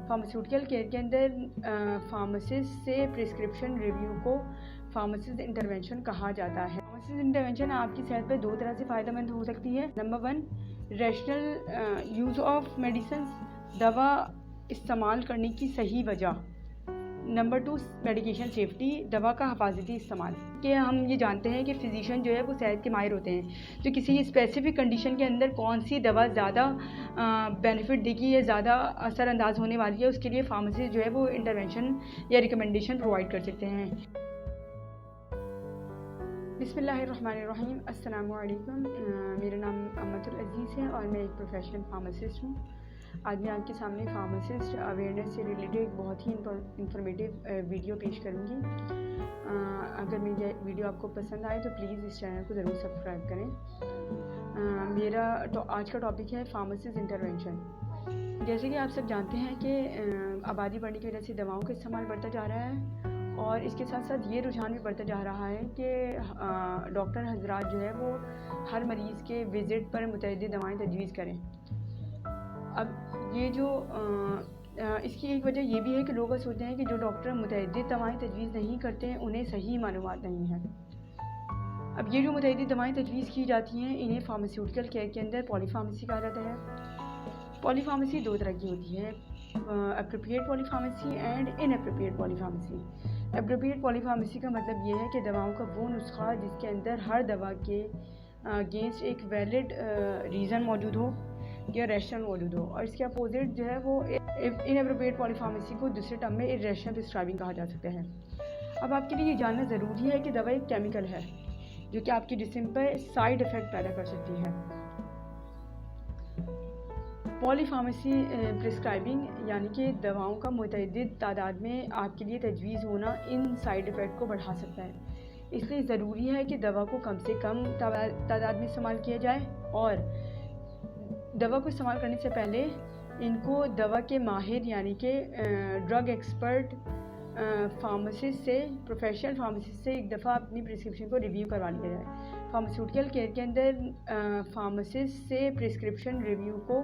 Pharmaceutical care के अंदर pharmacist से प्रिस्क्रिप्शन रिव्यू को फार्मासिस्ट इंटरवेंशन कहा जाता है। फार्मासिस्ट इंटरवेंशन आपकी सेहत पर दो तरह से फ़ायदेमंद हो सकती है। Number 1, rational use of medicine, दवा इस्तेमाल करने की सही वजह। नंबर 2, मेडिकेशन सेफ्टी, दवा का हिफाजती इस्तेमाल। कि हम ये जानते हैं कि फ़िज़िशियन जो है वो सेहत के माहिर होते हैं, तो किसी स्पेसिफ़िक कंडीशन के अंदर कौन सी दवा ज़्यादा बेनिफिट देगी या ज़्यादा असरअंदाज होने वाली है, उसके लिए फार्मासिस्ट जो है वो इंटरवेंशन या रिकमेंडेशन प्रोवाइड कर सकते हैं। बिस्मिल्लाहिर्रहमानिर्रहीम, अस्सलाम वालेकुम। मेरा नाम अम्मतुल अज़ीज़ है और मैं एक प्रोफेशनल फार्मासिस्ट हूँ। आज मैं आपके सामने फार्मासिस्ट अवेयरनेस से रिलेटेड एक बहुत ही इंफॉर्मेटिव वीडियो पेश करूँगी। अगर मेरी वीडियो आपको पसंद आए तो प्लीज़ इस चैनल को ज़रूर सब्सक्राइब करें। मेरा तो आज का टॉपिक है फार्मासिस्ट इंटरवेंशन। जैसे कि आप सब जानते हैं कि आबादी बढ़ने की वजह से दवाओं का इस्तेमाल बढ़ता जा रहा है और इसके साथ साथ ये रुझान भी बढ़ता जा रहा है कि डॉक्टर हजरात जो है वो हर मरीज़ के विज़िट पर मुतअद्दिद दवाएं तजवीज़ करें। अब ये जो इसकी एक वजह ये भी है कि लोग सोचते हैं कि जो डॉक्टर मुतअद्दिद दवाएं तजवीज़ नहीं करते हैं उन्हें सही मालूमात नहीं है। अब ये जो मुतअद्दिद दवाएं तजवीज़ की जाती हैं इन्हें फार्मास्यूटिकल केयर के अंदर पॉलीफार्मेसी कहा जाता है। पॉलीफार्मेसी दो तरह की होती है, appropriate polypharmacy and inappropriate polypharmacy. Appropriate polypharmacy का मतलब ये है कि दवाओं का वो नुस्खा जिसके अंदर हर दवा के अगेंस्ट एक वैलिड रीज़न मौजूद हो या रैशनल मौजूद हो, और इसके अपोजिट जो है वो इनएप्रोप्रिएट पॉलीफार्मेसी को दूसरे टर्म में इर्रेशनल प्रिस्क्राइबिंग कहा जा सकता है। अब आपके लिए ये जानना ज़रूरी है कि दवा एक केमिकल है जो कि आपके जिस्म पर साइड इफ़ेक्ट पैदा कर सकती है। पॉलीफार्मेसी प्रिस्क्राइबिंग यानी कि दवाओं का मुतअद्दिद तादाद में आपके लिए तजवीज़ होना इन साइड इफ़ेक्ट को बढ़ा सकता है। इसलिए ज़रूरी है कि दवा को कम से कम तादाद में इस्तेमाल किया जाए और दवा को इस्तेमाल करने से पहले इनको दवा के माहिर यानी कि ड्रग एक्सपर्ट फार्मासिस्ट से, प्रोफेशनल फार्मासिस्ट से एक दफ़ा अपनी प्रिस्क्रिप्शन को रिव्यू करवा लिया जाए। फार्मास्यूटिकल केयर के अंदर फार्मासिस्ट से प्रिस्क्रिप्शन रिव्यू को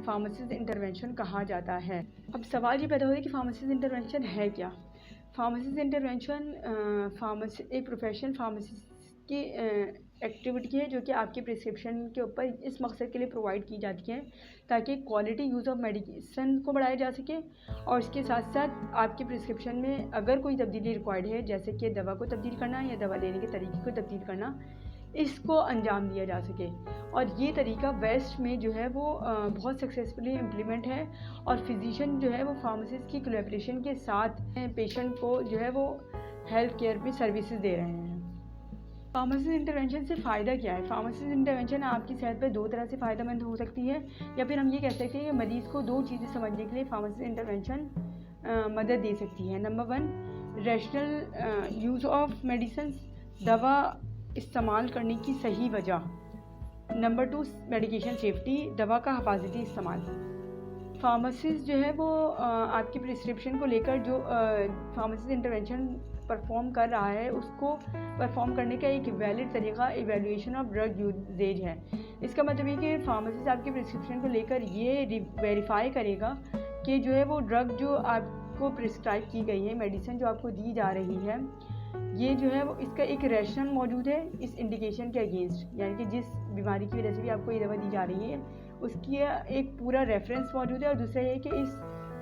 फार्मासिस्ट इंटरवेंशन कहा जाता है। अब सवाल ये पैदा होता है कि फार्मासिस्ट इंटरवेंशन है क्या। फार्मासिस्ट इंटरवेंशन एक प्रोफेशनल फार्मासिस्ट की एक्टिविटी है जो कि आपकी प्रिस्क्रिप्शन के ऊपर इस मकसद के लिए प्रोवाइड की जाती है ताकि क्वालिटी यूज़ ऑफ मेडिसिन को बढ़ाया जा सके और इसके साथ साथ आपकी प्रिस्क्रिप्शन में अगर कोई तब्दीली रिक्वायर्ड है, जैसे कि दवा को तब्दील करना या दवा लेने के तरीके को तब्दील करना, इसको अंजाम दिया जा सके। और ये तरीका वेस्ट में जो है वो बहुत सक्सेसफुली इम्प्लीमेंट है और फिजिशियन जो है वो फार्मासिस्ट की कोलैबोरेशन के साथ पेशेंट को जो है वो हेल्थ केयर में सर्विसेज दे रहे हैं। फार्मासिस्ट इंटरवेंशन से फ़ायदा क्या है। फार्मासिस्ट इंटरवेंशन आपकी सेहत पर दो तरह से फ़ायदेमंद हो सकती है, या फिर हम ये कह सकते हैं कि मरीज़ को दो चीज़ें समझने के लिए फार्मासिस्ट इंटरवेंशन मदद दे सकती है। Number 1, rational use of medicine, दवा इस्तेमाल करने की सही वजह। नंबर 2, मेडिकेशन सेफ्टी, दवा का हिफाजती इस्तेमाल। फार्मासिस्ट जो है वो आपकी प्रिस्क्रिप्शन को लेकर जो फार्मासिस्ट इंटरवेंशन परफॉर्म कर रहा है उसको परफॉर्म करने का एक वैलिड तरीका इवैल्यूएशन ऑफ ड्रग यूजेज है। इसका मतलब ये कि फार्मासिस्ट आपकी प्रिस्क्रिप्शन को लेकर ये वेरीफाई करेगा कि जो है वो ड्रग जो आपको प्रिस्क्राइब की गई है, मेडिसिन जो आपको दी जा रही है, ये जो है वो इसका एक रैशनल मौजूद है इस इंडिकेशन के अगेंस्ट, यानी कि जिस बीमारी की वजह से भी आपको ये दवा दी जा रही है उसकी एक पूरा रेफरेंस मौजूद है। और दूसरा ये कि इस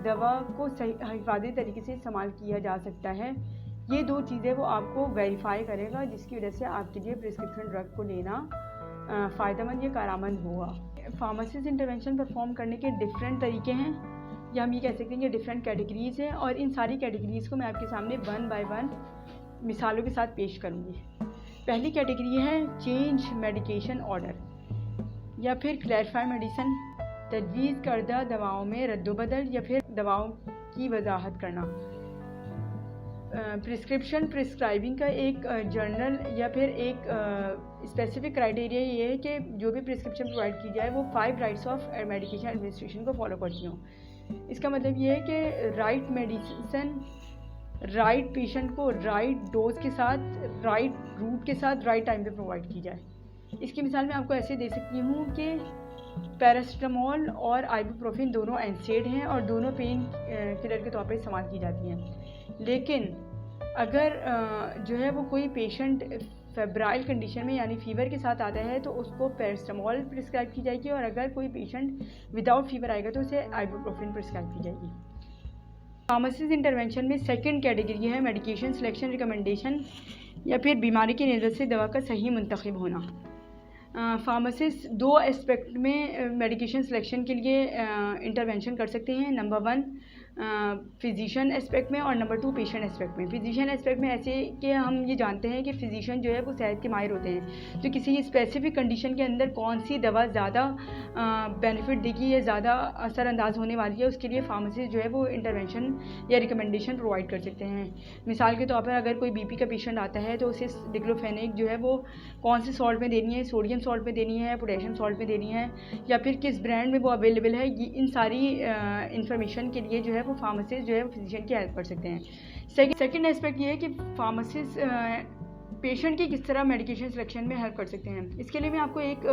दवा को सही हिफाजती तरीके से इस्तेमाल किया जा सकता है। ये दो चीज़ें वो आपको वेरीफाई करेगा जिसकी वजह से आपके लिए प्रिस्क्रिप्शन ड्रग को लेना फ़ायदेमंद या कारआमद होगा। फार्मासिस्ट इंटरवेंशन परफॉर्म करने के डिफरेंट तरीके हैं, या हम ये कह सकते हैं कि डिफरेंट कैटेगरीज़ हैं, और इन सारी कैटेगरीज़ को मैं आपके सामने 1 बाय 1 मिसालों के साथ पेश करूँगी। पहली कैटेगरी है चेंज मेडिकेशन ऑर्डर, या फिर क्लैरिफाई मेडिसिन, तजवीज़ करदा दवाओं में रद्दोबदल या फिर दवाओं की वजाहत करना। प्रिस्क्रिप्शन प्रिस्क्राइबिंग का एक जर्नल या फिर एक स्पेसिफिक क्राइटेरिया ये है कि जो भी प्रिस्क्रिप्शन प्रोवाइड की जाए वो 5 राइट्स ऑफ मेडिकेशन एडमिनिस्ट्रेशन को फॉलो करती हूँ। इसका मतलब ये है कि राइट मेडिसिन राइट पेशेंट को राइट डोज के साथ, राइट रूट के साथ, राइट टाइम पे प्रोवाइड की जाए। इसकी मिसाल मैं आपको ऐसे दे सकती हूँ कि पैरासिटामोल और आइबुप्रोफेन दोनों एनसेड हैं और दोनों पेन किलर के तौर पर इस्तेमाल की जाती हैं। लेकिन अगर जो है वो कोई पेशेंट फेब्राइल कंडीशन में यानी फ़ीवर के साथ आता है तो उसको पैरासिटामोल प्रिस्क्राइब की जाएगी, और अगर कोई पेशेंट विदाउट फीवर आएगा तो उसे आइबुप्रोफेन प्रिस्क्राइब की जाएगी। फार्मासिस्ट इंटरवेंशन में सेकंड कैटेगरी है मेडिकेशन सिलेक्शन रिकमेंडेशन, या फिर बीमारी की नज़र से दवा का सही मुंतखब होना। फार्मासिस्ट दो एस्पेक्ट में मेडिकेशन सिलेक्शन के लिए इंटरवेंशन कर सकते हैं। नंबर 1 फिजिशियन एस्पेक्ट में और नंबर 2 पेशेंट एस्पेक्ट में। फिजिशियन एस्पेक्ट में ऐसे कि हम ये जानते हैं कि फिजिशियन जो है वो सेहत के माहिर होते हैं, तो किसी स्पेसिफिक कंडीशन के अंदर कौन सी दवा ज़्यादा बेनिफिट देगी या ज़्यादा असरअंदाज होने वाली है, उसके लिए फार्मासिस्ट जो है वो इंटरवेंशन या रिकमेंडेशन प्रोवाइड कर सकते हैं। मिसाल के तौर पर अगर कोई बीपी का पेशेंट आता है तो उसे डिक्लोफेनेक जो है वो कौन से सॉल्ट में देनी है, सोडियम सॉल्ट में देनी है, पोटेशियम सॉल्ट में देनी है, या फिर किस ब्रांड में वो अवेलेबल है, ये इन सारी इंफॉर्मेशन के लिए जो है वो फार्मासिस्ट जो है वो फिजिशियन की हेल्प कर सकते हैं। सेकंड एस्पेक्ट ये है कि फार्मासिस्ट पेशेंट की किस तरह मेडिकेशन सिलेक्शन में हेल्प कर सकते हैं। इसके लिए मैं आपको एक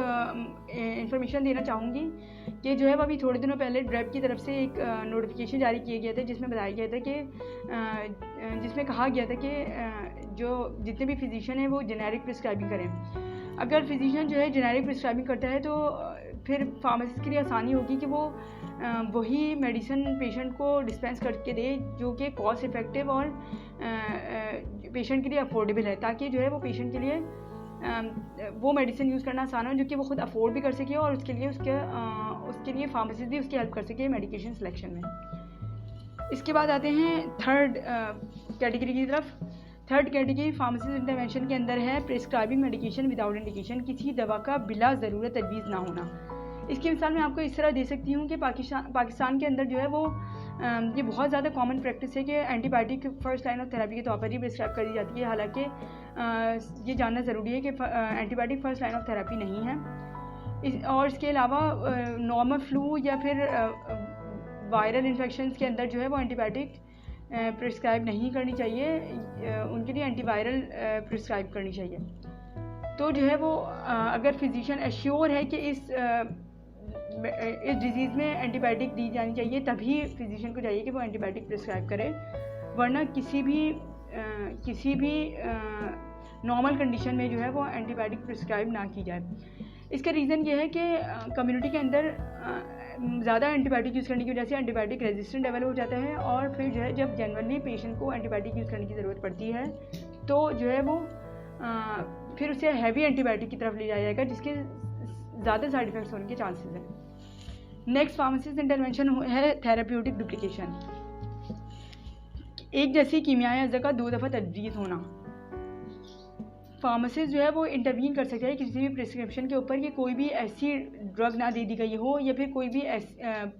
इंफॉर्मेशन देना चाहूँगी कि जो है वो अभी थोड़े दिनों पहले ड्रेप की तरफ से एक नोटिफिकेशन जारी किया गया था जिसमें बताया गया था कि जिसमें कहा गया था कि जो जितने भी फिजिशियन हैं वो जेनेरिक प्रिस्क्राइबिंग करें। अगर फिजिशियन जो है जेनेरिक प्रिस्क्राइबिंग करता है तो फिर फार्मासिस्ट के लिए आसानी होगी कि वो वही मेडिसिन पेशेंट को डिस्पेंस करके दे जो कि कॉस्ट इफ़ेक्टिव और पेशेंट के लिए अफोर्डेबल है, ताकि जो है वो पेशेंट के लिए वो मेडिसिन यूज़ करना आसान हो जो कि वो खुद अफोर्ड भी कर सके और उसके लिए फार्मासिस्ट भी उसकी हेल्प कर सके मेडिकेशन सिलेक्शन में। इसके बाद आते हैं थर्ड कैटेगरी की तरफ। थर्ड कैटेगरी फार्मासिस्ट इंटरवेंशन के अंदर है प्रिस्क्राइबिंग मेडिकेशन विदाउट इंडिकेशन, किसी दवा का बिला ज़रूरत तजवीज़ ना होना। इसकी मिसाल मैं आपको इस तरह दे सकती हूँ कि पाकिस्तान के अंदर जो है वो ये बहुत ज़्यादा कॉमन प्रैक्टिस है कि antibiotic first line of therapy के तौर पर ही प्रिस्क्राइब करी जाती है। हालांकि ये जानना ज़रूरी है कि antibiotic first line of therapy नहीं है। और इसके अलावा नॉर्मल फ्लू या फिर वायरल इन्फेक्शंस के अंदर जो है वो एंटीबायोटिक प्रिस्क्राइब नहीं करनी चाहिए, उनके लिए एंटीवायरल प्रिस्क्राइब करनी चाहिए। तो जो है वो अगर फिजिशियन एश्योर है कि इस डिज़ीज़ में एंटीबायोटिक दी जानी चाहिए तभी फिजिशियन को चाहिए कि वो एंटीबायोटिक प्रिस्क्राइब करे, वरना किसी भी नॉर्मल कंडीशन में जो है वो एंटीबायोटिक प्रिस्क्राइब ना की जाए। इसका रीज़न ये है कि कम्युनिटी के अंदर ज़्यादा एंटीबायोटिक यूज़ करने की वजह से एंटीबायोटिक रेजिस्टेंट डेवलप हो जाता है, और फिर जो है जब जनरली पेशेंट को एंटीबायोटिक यूज़ करने की ज़रूरत पड़ती है तो जो है वो फिर उसे हैवी एंटीबायोटिक की तरफ ले जाया जाएगा जिसके ज़्यादा साइड इफ़ेक्ट्स होने के चांसेस हैं। नेक्स्ट फार्मासिस्ट इंटरवेंशन है थेरेप्यूटिक डुप्लीकेशन, एक जैसी कीमियाई अज़ा का 2 दफ़ा तजवीज़ होना। फार्मासिस्ट जो है वो इंटरवीन कर सकता है किसी भी प्रिस्क्रिप्शन के ऊपर कि कोई भी ऐसी ड्रग ना दे दी गई हो, या फिर कोई भी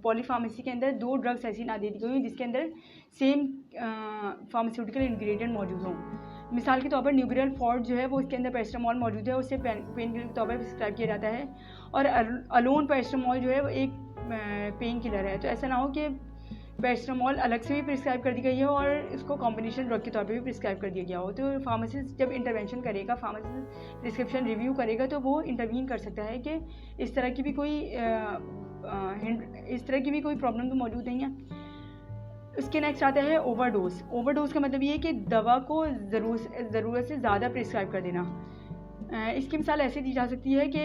पॉलीफार्मेसी के अंदर 2 ड्रग्स ऐसी ना दे दी गई हो जिसके अंदर सेम फार्मास्यूटिकल इंग्रेडिएंट मौजूद हों। मिसाल के तौर पर न्यूबिरल फॉर्ट जो है वो इसके अंदर पैरासिटामोल मौजूद है, उससे पेन किलर के तौर पर प्रिस्क्राइब किया जाता है, और अलोन पैरासिटामोल जो है वो एक पेन किलर है। तो ऐसा ना हो कि पैरासिटामोल अलग से भी प्रिस्क्राइब कर दी गई है और इसको कॉम्बिनेशन ड्रग के तौर पे भी प्रिस्क्राइब कर दिया गया हो। तो फार्मासिस्ट जब इंटरवेंशन करेगा, फार्मासिस्ट प्रिस्क्रिप्शन रिव्यू करेगा तो वो इंटरवीन कर सकता है कि इस तरह की भी कोई प्रॉब्लम तो मौजूद नहीं है। उसके नेक्स्ट आता है ओवरडोज। ओवरडोज का मतलब ये है कि दवा को ज़रूरत से ज़्यादा प्रिस्क्राइब कर देना। इसकी मिसाल ऐसे दी जा सकती है कि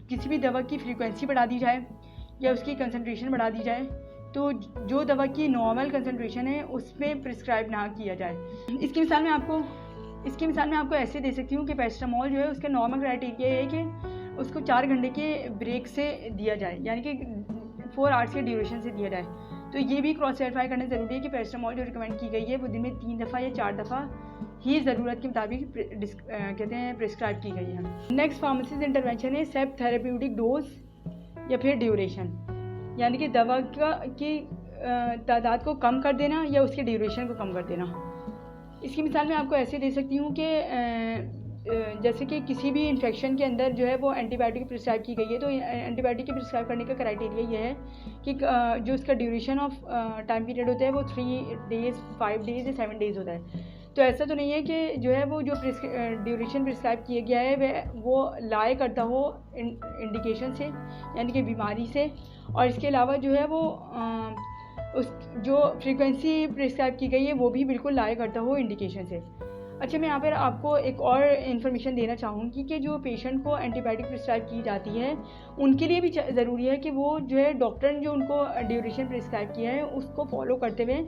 किसी भी दवा की फ्रीक्वेंसी बढ़ा दी जाए या उसकी कंसंट्रेशन बढ़ा दी जाए, तो जो दवा की नॉर्मल कंसंट्रेशन है उसमें प्रिस्क्राइब ना किया जाए। इसकी मिसाल मैं आपको ऐसे दे सकती हूँ कि पैरासिटामोल जो है उसका नॉर्मल क्राइटेरिया है कि उसको 4 घंटे के ब्रेक से दिया जाए, यानी कि 4 आवर्स के ड्यूरेशन से दिया जाए। तो ये भी क्रॉस वेरीफाई करना ज़रूरी है कि पैरासिटामोल जो रिकमेंड की गई है वो दिन में 3 दफ़ा या 4 दफ़ा ही ज़रूरत के मुताबिक प्रिस्क्राइब की गई है। नेक्स्ट फार्मासिस्ट इंटरवेंशन है सेप थेरेप्यूटिक डोज या फिर ड्यूरेशन, यानी कि दवा की तादाद को कम कर देना या उसके ड्यूरेशन को कम कर देना। इसकी मिसाल मैं आपको ऐसे दे सकती हूँ कि जैसे कि किसी भी इन्फेक्शन के अंदर जो है वो एंटीबायोटिक प्रिस्क्राइब की गई है, तो एंटीबायोटिक के प्रिस्क्राइब करने का क्राइटेरिया ये है कि जो उसका ड्यूरेशन ऑफ टाइम पीरियड होता है वो 3 डेज़, 5 डेज़ या 7 डेज़ होता है। तो ऐसा तो नहीं है कि जो है वो जो ड्यूरेशन प्रिस्क्राइब किया गया है वो लाए करता हो इंडिकेशन से, यानी कि बीमारी से, और इसके अलावा जो है वो उस जो फ्रीक्वेंसी प्रिस्क्राइब की गई है वो भी बिल्कुल लाए करता हो इंडिकेशन से। अच्छा, मैं यहाँ पर आपको एक और इन्फॉर्मेशन देना चाहूँगी कि जो पेशेंट को एंटीबायोटिक प्रिस्क्राइब की जाती है उनके लिए भी ज़रूरी है कि वो जो है डॉक्टर ने जो उनको ड्यूरेशन प्रिस्क्राइब किया है उसको फॉलो करते हुए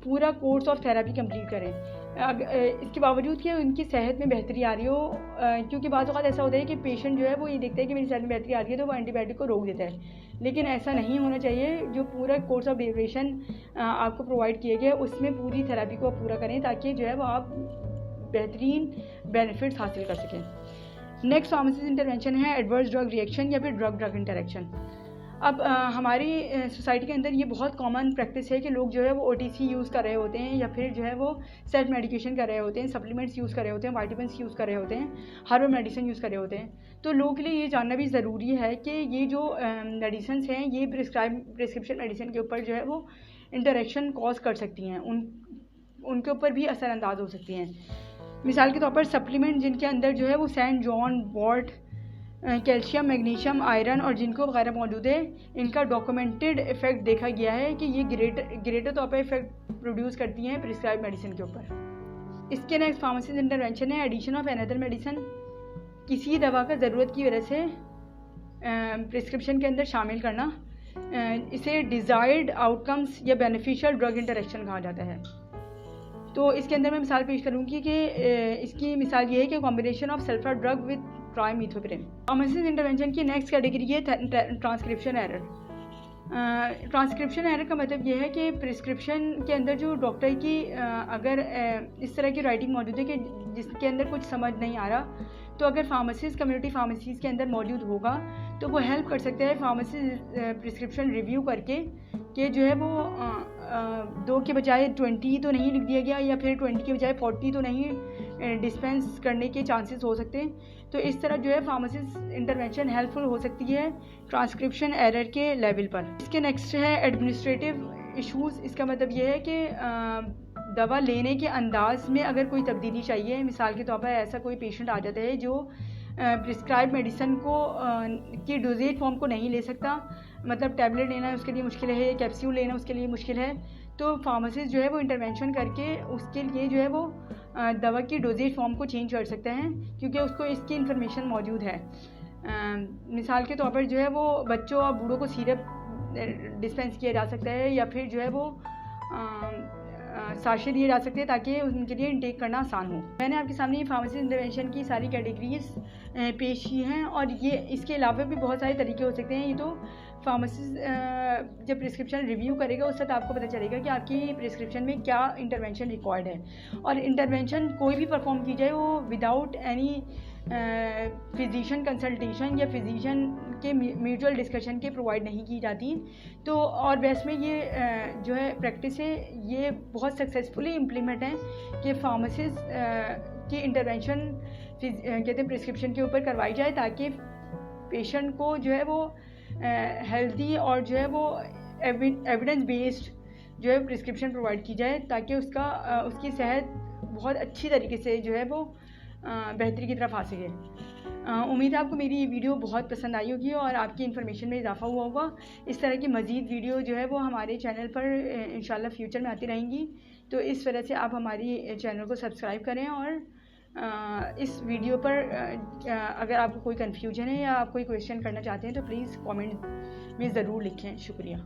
पूरा कोर्स ऑफ थेरेपी कंप्लीट करें। इसके बावजूद कि उनकी सेहत में बेहतरी आ रही हो, क्योंकि बाज़ औक़ात ऐसा होता है कि पेशेंट जो है वो ये देखता है कि मेरी सेहत में बेहतरी आ रही है तो वो एंटीबायोटिक को रोक देता है, लेकिन ऐसा नहीं होना चाहिए। जो पूरा कोर्स ऑफ ड्यूरेशन आपको प्रोवाइड किया गया है उसमें पूरी थेरेपी को पूरा करें ताकि जो है वो आप बेहतरीन बेनिफिट्स हासिल कर सकें। नेक्स्ट फार्मेसिस्ट इंटरवेंशन है एडवर्स ड्रग रिएक्शन या फिर ड्रग ड्रग इंटरेक्शन। अब हमारी सोसाइटी के अंदर ये बहुत कॉमन प्रैक्टिस है कि लोग जो है वो OTC यूज़ कर रहे होते हैं या फिर जो है वो सेल्फ मेडिकेशन कर रहे होते हैं, सप्लीमेंट्स यूज़ कर रहे होते हैं, वाइटामिन्स यूज़ कर रहे होते हैं, हर्बल मेडिसिन यूज़ कर रहे होते हैं। तो लोगों के लिए ये जानना भी ज़रूरी है कि ये जो मेडिसिन्स हैं ये प्रिस्क्रिप्शन मेडिसिन के ऊपर जो है वो इंटरेक्शन कॉज कर सकती हैं, उनके ऊपर भी असरअंदाज हो सकती हैं। मिसाल के तौर पर सप्लीमेंट जिनके अंदर जो है वो सैंड, जॉन, वॉल्ट, कैल्शियम, मैग्नीशियम, आयरन और जिनको वगैरह मौजूद है, इनका डॉक्यूमेंटेड इफेक्ट देखा गया है कि ये ग्रेटर तौर पर इफेक्ट प्रोड्यूस करती हैं प्रिस्क्राइब मेडिसिन के ऊपर। इसके नेक्स्ट फार्मेसिस्ट इंटरवेंशन है एडिशन ऑफ अनदर मेडिसिन। किसी दवा का ज़रूरत की वजह से प्रिस्क्रिप्शन के अंदर शामिल करना, इसे डिज़ायर्ड आउटकम्स या बेनिफिशियल ड्रग इंटरेक्शन कहा जाता है। तो इसके अंदर मैं मिसाल पेश करूँगी कि इसकी मिसाल ये है कि combination of sulphur drug with trimethoprim. Pharmacist intervention की नेक्स्ट कैटेगरी है ट्रांसक्रिप्शन एरर। ट्रांसक्रिप्शन एरर का मतलब ये है कि प्रिस्क्रिप्शन के अंदर जो डॉक्टर की अगर इस तरह की राइटिंग मौजूद है कि जिसके अंदर कुछ समझ नहीं आ रहा, तो अगर फार्मेसिस्ट कम्युनिटी फार्मेसीज़ के अंदर मौजूद होगा तो वो हेल्प कर सकते हैं फार्मेसिस्ट प्रिस्क्रिप्शन रिव्यू करके कि जो है वो 2 के बजाय 20 तो नहीं लिख दिया गया या फिर 20 के बजाय 40 तो नहीं डिस्पेंस करने के चांसेस हो सकते हैं। तो इस तरह जो है फार्मेसिस्ट इंटरवेंशन हेल्पफुल हो सकती है ट्रांसक्रिप्शन एरर के लेवल पर। इसके नेक्स्ट है एडमिनिस्ट्रेटिव इश्यूज़। इसका मतलब ये है कि दवा लेने के अंदाज में अगर कोई तब्दीली चाहिए, मिसाल के तौर पर ऐसा कोई पेशेंट आ जाता है जो प्रिस्क्राइब मेडिसिन को की डोजेज फॉर्म को नहीं ले सकता, मतलब टैबलेट लेना उसके लिए मुश्किल है, कैप्सूल लेना उसके लिए मुश्किल है, तो फार्मासिस्ट जो है वो इंटरवेंशन करके उसके लिए जो है वो दवा की डोजेज फॉर्म को चेंज कर सकते हैं क्योंकि उसको इसकी इन्फॉर्मेशन मौजूद है। मिसाल के तौर पर जो है वो बच्चों और बूढ़ों को सिरप डिस्पेंस किया जा सकता है या फिर जो है वो साशे दिए जा सकते हैं ताकि उनके लिए इनटेक करना आसान हो। मैंने आपके सामने फार्मेसी इंटरवेंशन की सारी कैटेगरीज पेश की हैं और ये इसके अलावा भी बहुत सारे तरीके हो सकते हैं। ये तो फार्मासिस्ट जब प्रिस्क्रिप्शन रिव्यू करेगा उस वक्त आपको पता चलेगा कि आपकी प्रिस्क्रिप्शन में क्या इंटरवेंशन रिक्वायर्ड है, और इंटरवेंशन कोई भी परफॉर्म की जाए वो विदाउट एनी फिजिशियन कंसल्टेशन या फिजिशियन के म्यूचुअल डिस्कशन के प्रोवाइड नहीं की जाती। तो और वैसे में ये जो है प्रैक्टिस है ये बहुत सक्सेसफुली इम्प्लीमेंट है कि फार्मासिस्ट की इंटरवेंशन कहते हैं प्रिस्क्रिप्शन के ऊपर करवाई जाए ताकि पेशेंट को जो है वो हेल्दी और जो है वो एविडेंस बेस्ड जो है प्रिस्क्रिप्शन प्रोवाइड की जाए ताकि उसकी सेहत बहुत अच्छी तरीके से जो है वो बेहतरी की तरफ आ सके। उम्मीद है आपको मेरी वीडियो बहुत पसंद आई होगी और आपकी इन्फॉर्मेशन में इजाफा हुआ होगा। इस तरह की मज़ीद वीडियो जो है वो हमारे चैनल पर इंशाल्लाह फ्यूचर में आती रहेंगी, तो इस वजह से आप हमारी चैनल को सब्सक्राइब करें और इस वीडियो पर अगर आपको कोई कन्फ्यूजन है या आप कोई क्वेश्चन करना चाहते हैं तो प्लीज़ कमेंट में ज़रूर लिखें। शुक्रिया।